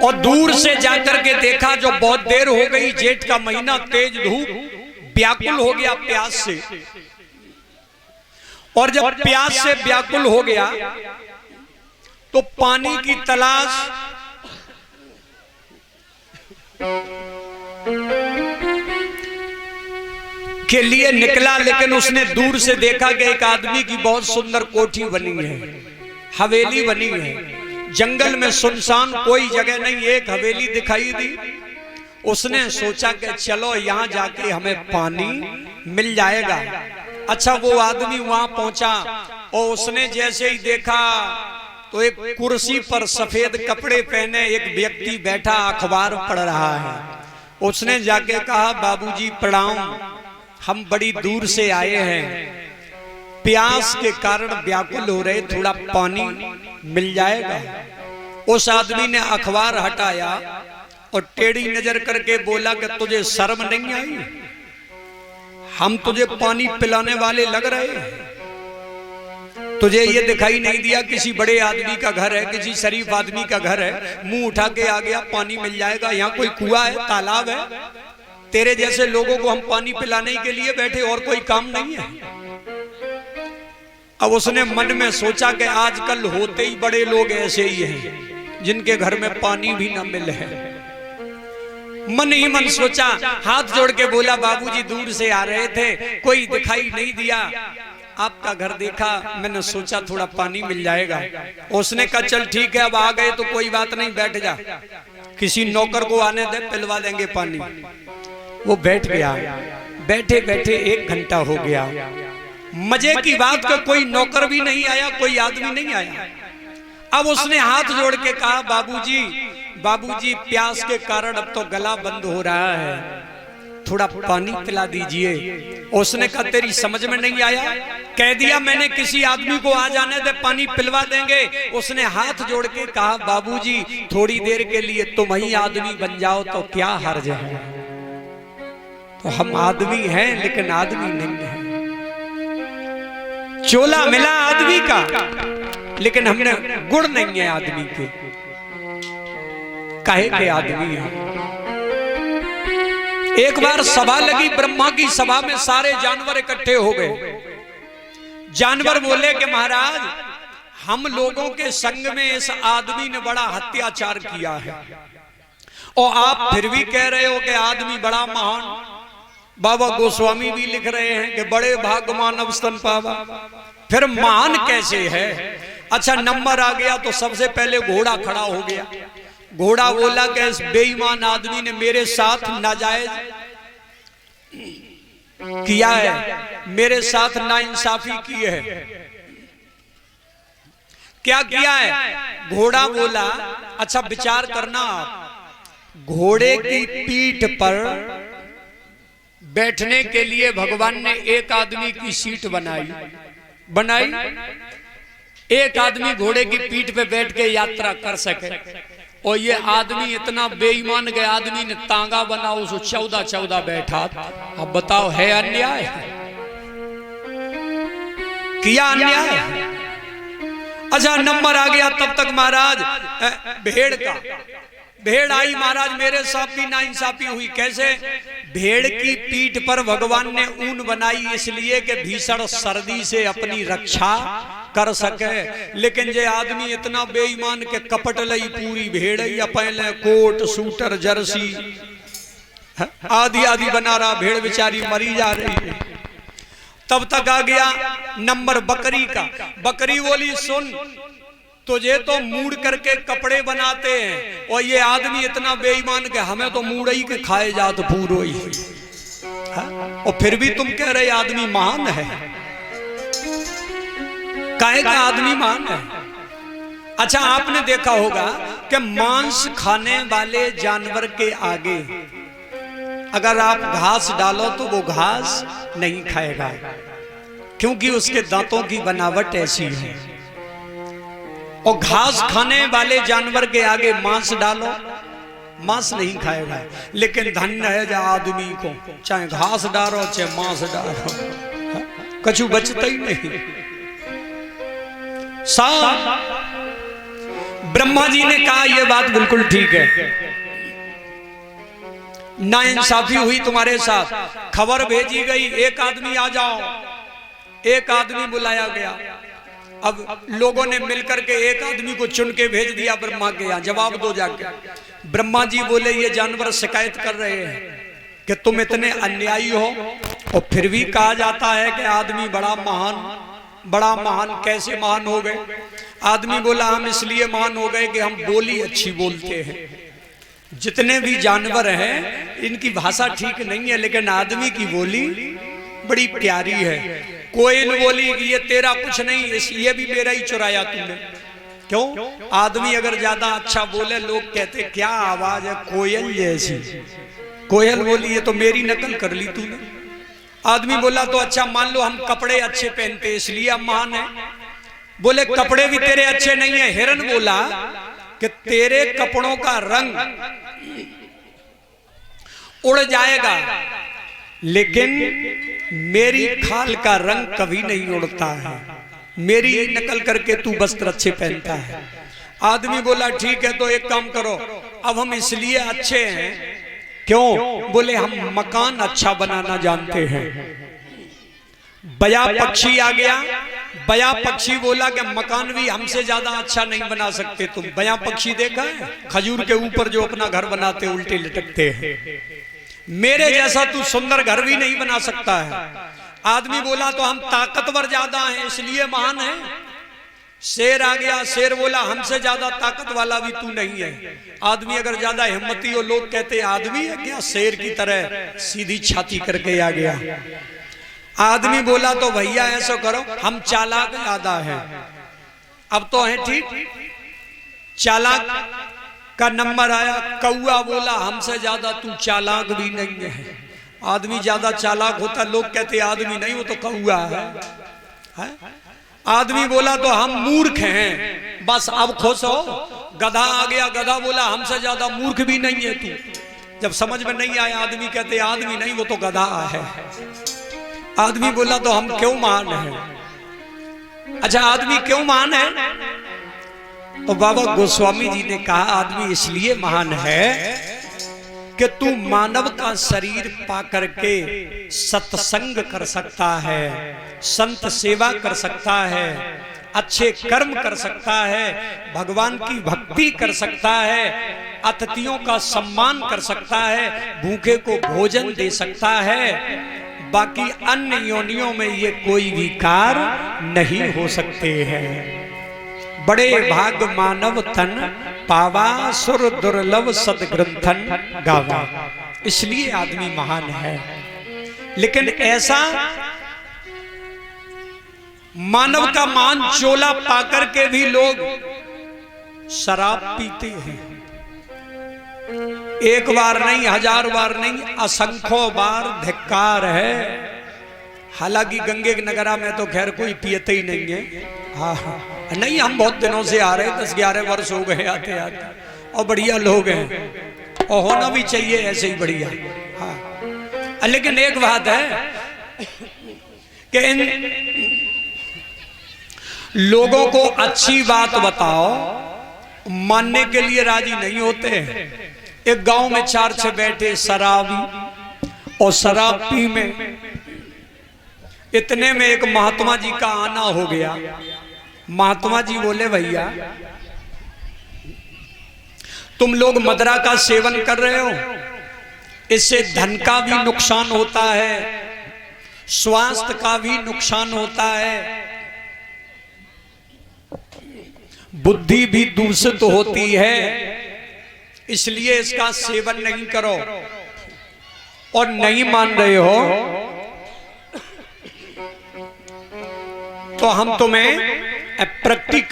और दूर से जाकर के देखा जो बहुत देर हो गई, जेठ का महीना, तेज धूप, व्याकुल हो गया प्यास से। और जब प्यास से व्याकुल हो गया तो पानी की तलाश के लिए निकला, लेकिन उसने दूर से देखा कि एक आदमी की बहुत सुंदर कोठी बनी है, हवेली बनी है। जंगल में सुनसान, कोई जगह नहीं, एक हवेली दिखाई दी। उसने सोचा कि चलो यहां जाके हमें पानी मिल जाएगा। अच्छा, वो आदमी वहां पहुंचा और उसने जैसे ही देखा तो एक कुर्सी पर सफेद कपड़े पहने एक व्यक्ति बैठा अखबार पढ़ रहा है। उसने जाके कहा, बाबूजी प्रणाम, हम बड़ी दूर से आए हैं, प्यास के कारण व्याकुल हो रहे, थोड़ा पानी मिल जाएगा। उस आदमी ने अखबार हटाया और टेढ़ी नजर करके बोला कि तुझे शर्म नहीं आई? हम तुझे पानी पिलाने वाले लग रहे हैं? तुझे ये दिखाई नहीं दिया किसी बड़े आदमी का घर है, किसी शरीफ आदमी का घर है, मुंह उठा के आ गया, पानी मिल जाएगा? यहाँ कोई कुआं है, तालाब है? तेरे जैसे लोगों को हम पानी पिलाने के लिए बैठे, और कोई काम नहीं है? अब उसने मन में सोचा कि आजकल होते ही बड़े लोग ऐसे ही हैं जिनके घर में पानी भी न मिले है। मन ही मन सोचा, हाथ जोड़ के बोला, बाबूजी दूर से आ रहे थे, कोई दिखाई नहीं दिया, आपका घर देखा, मैंने सोचा थोड़ा पानी मिल जाएगा। उसने कहा चल ठीक है, अब आ गए तो कोई बात नहीं, बैठ जा, किसी नौकर को आने दे, पिलवा देंगे पानी। वो बैठ गया। बैठे बैठे 1 घंटा हो गया। मजे की बात का कोई नौकर भी नहीं आया, कोई आदमी नहीं आया। अब उसने हाथ जोड़ के कहा, बाबूजी बाबूजी प्यास के कारण अब तो गला बंद हो रहा है, थोड़ा पानी पिला दीजिए। उसने कहा तेरी समझ में नहीं आया? कह दिया मैंने, किसी आदमी को आ जाने दे, पानी पिलवा देंगे। उसने हाथ जोड़ के कहा, बाबूजी थोड़ी देर के लिए तुम ही आदमी बन जाओ तो क्या हर्ज है? तो हम आदमी हैं लेकिन आदमी नहीं है। चोला मिला आदमी का, लेकिन हमने गुण नहीं है आदमी के। काहे के आदमी है? एक बार सभा लगी, ब्रह्मा की सभा में सारे जानवर इकट्ठे हो गए। जानवर बोले कि महाराज, हम लोगों के संग में इस आदमी ने बड़ा अत्याचार किया है, और आप फिर भी कह रहे हो कि आदमी बड़ा महान। बाबा गोस्वामी भी लिख रहे हैं कि बड़े भाग्यवान अब स्तन पावा। फिर महान कैसे है? अच्छा, नंबर आ गया तो सबसे पहले घोड़ा खड़ा हो गया। घोड़ा बोला कि इस बेईमान आदमी ने मेरे साथ नाजायज किया है, मेरे साथ नाइंसाफी की है। क्या किया है? घोड़ा बोला, अच्छा विचार करना आप, घोड़े की पीठ पर बैठने के लिए भगवान ने एक आदमी की सीट बनाई। एक आदमी घोड़े की पीठ पे बैठ के यात्रा कर सके, और ये आदमी इतना बेईमान के आदमी ने तांगा बना, उसको 14 बैठा। अब बताओ, है अन्याय? किया अन्याय? अच्छा, नंबर आ गया। तब तक महाराज भेड़ आई, महाराज मेरे साथ भी नाइंसाफी हुई। कैसे? भेड़ की पीठ पर भगवान ने ऊन बनाई इसलिए कि भीषण सर्दी से अपनी रक्षा कर सके, लेकिन ये आदमी इतना बेईमान के कपट लई पूरी भेड़ या पहले कोट सूटर जर्सी आदि आदि बना रहा, भेड़ बेचारी मरी जा रही है। तब तक आ गया नंबर बकरी का। बकरी बोली, सुन तुझे तो मूड़ करके कपड़े बनाते हैं, और ये आदमी इतना बेईमान के हमें तो मूड़ ही के खाए जात पूरो ही, और फिर भी तुम कह रहे आदमी महान है। काहे का आदमी महान है? अच्छा, आपने देखा होगा कि मांस खाने वाले जानवर के आगे अगर आप घास डालो तो वो घास नहीं खाएगा, क्योंकि उसके दांतों की बनावट ऐसी है। और घास खाने वाले जानवर के आगे मांस डालो, मांस नहीं खाएगा। लेकिन धन्य है जो आदमी को चाहे घास डालो चाहे मांस डालो, कछु बचता ही नहीं। ब्रह्मा जी ने कहा यह बात बिल्कुल ठीक है, नाइंसाफी हुई तुम्हारे साथ। खबर भेजी गई, एक आदमी आ जाओ। एक आदमी बुलाया गया। अब लोगों ने मिलकर के एक आदमी को चुन के भेज दिया ब्रह्मा के यहाँ, जवाब दो जाके। ब्रह्मा जी बोले ये जानवर शिकायत कर रहे हैं कि तुम इतने अन्यायी हो, और फिर भी कहा जाता है कि आदमी बड़ा महान। कैसे महान हो गए? आदमी बोला हम इसलिए महान हो गए कि हम बोली अच्छी बोलते हैं। जितने भी जानवर हैं इनकी भाषा ठीक नहीं है, लेकिन आदमी की बोली बड़ी प्यारी है। कोयल बोली कि ये तेरा कुछ नहीं, ये भी मेरा ही चुराया तुमने। क्यों? आदमी अगर ज्यादा अच्छा बोले लोग कहते क्या आवाज है कोयल जैसी। कोयल बोली ये तो मेरी नकल कर ली तूने। आदमी बोला तो अच्छा मान लो हम कपड़े अच्छे पहनते इसलिए हम महान है। बोले कपड़े भी तेरे अच्छे नहीं है। हिरन बोला कि तेरे कपड़ों का रंग उड़ जाएगा, लेकिन मेरी खाल का रंग कभी नहीं उड़ता है। मेरी नकल करके तू वस्त्र अच्छे पहनता है। आदमी बोला ठीक है तो एक काम करो, अब हम इसलिए अच्छे हैं। क्यों? बोले हम मकान अच्छा बनाना जानते हैं। बया पक्षी आ गया। बया पक्षी बोला कि मकान भी हमसे ज्यादा अच्छा नहीं बना सकते तुम। बया पक्षी देखा है? खजूर के ऊपर जो अपना घर बनाते उल्टे लटकते हैं। मेरे जैसा तू सुंदर घर भी नहीं बना सकता है। आदमी बोला तो हम ताकतवर ज्यादा हैं इसलिए महान है। शेर आ गया। शेर बोला हमसे ज्यादा ताकत वाला भी तू नहीं है। आदमी अगर ज्यादा हिम्मती हो लोग कहते आदमी है क्या, शेर की तरह सीधी छाती करके आ गया। आदमी बोला तो भैया ऐसा करो हम चालाक ज्यादा है। अब तो है ठीक, चालाक का नंबर आया। कौआ बोला हमसे ज्यादा तू चालाक भी नहीं है। आदमी ज्यादा चालाक होता लोग कहते आदमी नहीं, वो तो कौआ है। आदमी बोला तो हम मूर्ख हैं। बस अब खुश हो। गधा आ गया। गधा बोला हमसे ज्यादा मूर्ख भी नहीं है तू। जब समझ में नहीं आया आदमी कहते आदमी नहीं वो तो गधा है। आदमी बोला तो हम क्यों महान हैं? अच्छा आदमी क्यों महान है? तो बाबा गोस्वामी जी ने कहा आदमी इसलिए महान है कि तू मानव का शरीर पा करके सत्संग कर सकता है, संत सेवा कर सकता है, अच्छे कर्म कर सकता है, भगवान की भक्ति कर सकता है, अतिथियों का सम्मान कर सकता है, भूखे को भोजन दे सकता है। बाकी अन्य योनियों में ये कोई भी कार्य नहीं हो सकते हैं। बड़े भाग मानव तन पावा सुर दुर्लभ सदग्रंथन गावा। इसलिए आदमी महान है। लेकिन ऐसा मानव का मान चोला पाकर के भी लोग शराब पीते हैं। एक बार नहीं, हजार बार नहीं, असंख्यों बार धिक्कार है। हालांकि गंगे नगरा में तो खैर कोई पियते ही नहीं है। हाँ नहीं, हम बहुत दिनों से आ रहे, 10-11 वर्ष हो गए आते आते, और बढ़िया लोग हैं और होना भी चाहिए ऐसे ही बढ़िया। हाँ लेकिन एक बात है कि इन लोगों को अच्छी बात बताओ, मानने के लिए राजी नहीं होते हैं। एक गांव में 4 बैठे शराबी, और शराब पी में इतने में एक महात्मा जी का आना हो गया। महात्मा जी बोले भैया तुम लोग मदरा का सेवन कर रहे हो, इससे धन का भी नुकसान होता है, स्वास्थ्य का भी नुकसान होता है, बुद्धि भी दूषित होती है, इसलिए इसका सेवन नहीं करो। और नहीं मान रहे हो तो हम तुम्हें प्रैक्टिकल